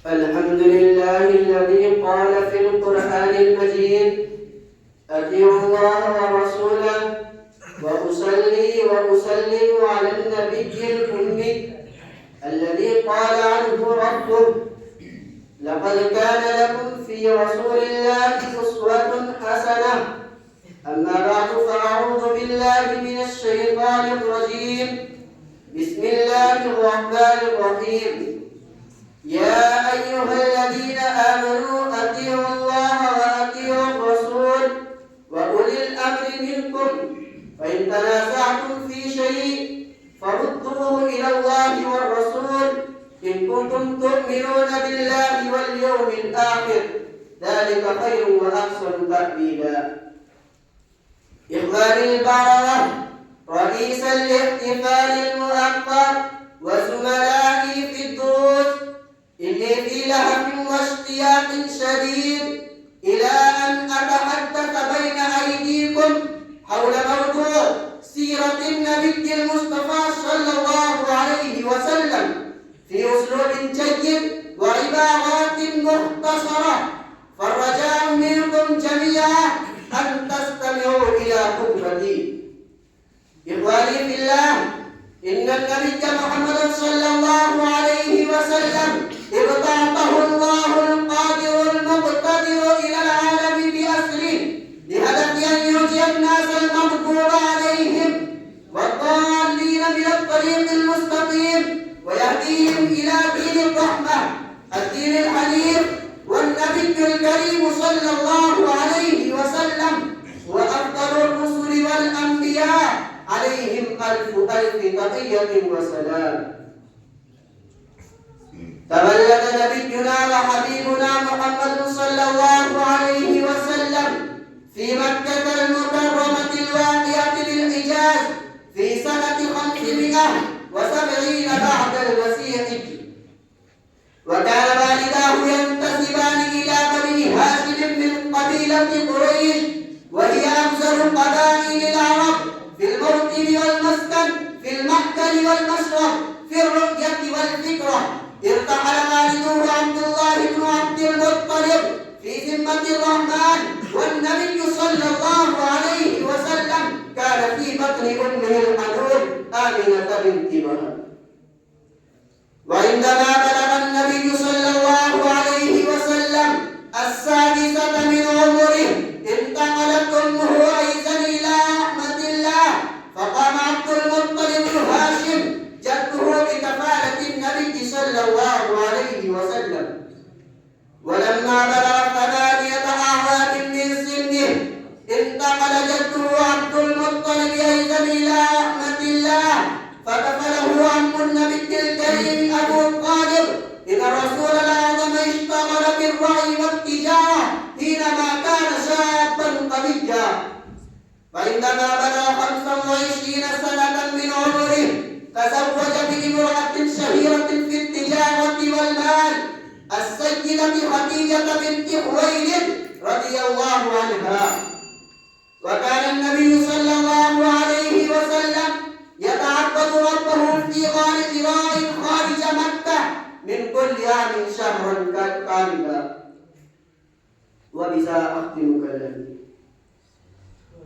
الحمد لله الذي قال في القرآن المجيد: أطيعوا الله ورسوله. وأصلي وأسلم على النبي الأمي الذي قال عنه ربه: لقد كان لكم في رسول الله أسوة حسنة. أما بعد، فأعوذ بالله من الشيطان الرجيم. بسم الله الرحمن الرحيم. يا أيها الذين آمنوا أطيعوا الله وأطيعوا الرسول وأولي الأمر منكم، فإن تنازعتم في شيء فردوه إلى الله والرسول إن كنتم تؤمنون بالله واليوم الآخر، ذلك خير وأحسن تأويلا. إخواني البررة، رئيس الاحتفال المؤقت وزملائي في الدروس، إني في لهف واشتياق شديد إلى أن أتحدث بين أيديكم حول موضوع سيرة النبي المصطفى صلى الله عليه وسلم في أسلوب جيد وعبارات مختصرة، فالرجاء منكم جميعا أن تستمعوا إلى خطبتي. إخواني في الله، إن النبي محمد صلى الله عليه وسلم ابتعثه الله القادر المقتدر إلى العالم بأسره بهدف أن يرجي الناس المغضوب عليهم والضالين من الطريق المستقيم ويهديهم إلى دين الرحمة، الدين الحنيف. والنبي الكريم صلى الله عليه وسلم هو أفضل الرسل والأنبياء عليهم ألف تحية وسلام. تولد نبينا وحبيبنا محمد صلى الله عليه وسلم في مكة المكرمة الواقعة بالحجاز في سنة 570 بعد المسيح، وكان والداه ينتسبان إلى بني هاشم من قبيلة قريش، وهي أفضل قبائل العرب في الموطن والمسكن، في المأكل والمشرب، في الرؤية والفكرة. ارتحل والده عبد الله بن عبد المطلب في ذمة الرحمن، والنبي صلى الله عليه وسلم كان في بطن أمه الحنون آمنة بنت وهب. وعندما بلغ النبي صلى الله عليه وسلم 6 من عمره، انتقلت أمه أيضا إلى رحمة الله، فقام عبد المطلب بن هاشم جده بكفالة النبي صلى الله عليه وسلم. ولما بلغ 8 أعوام من سنه، انتقل جده عبد المطلب أيضا إلى رحمة الله، فكفله عم النبي الكريم أبو طالب، إن الرسول الأعظم اشتغل بالرعي والتجارة حينما كان شابا قويا. فعندما بلغ 25 سنة من عمره، تزوج بامرأة شهيرة في التجارة والمال، السيدة خديجة بنت خويلد رضي الله عنها. وكان النبي صلى الله عليه وسلم يتعبد ربه في غار حراء خارج مكة من كل عام شهرا كاملا. وبذا أختم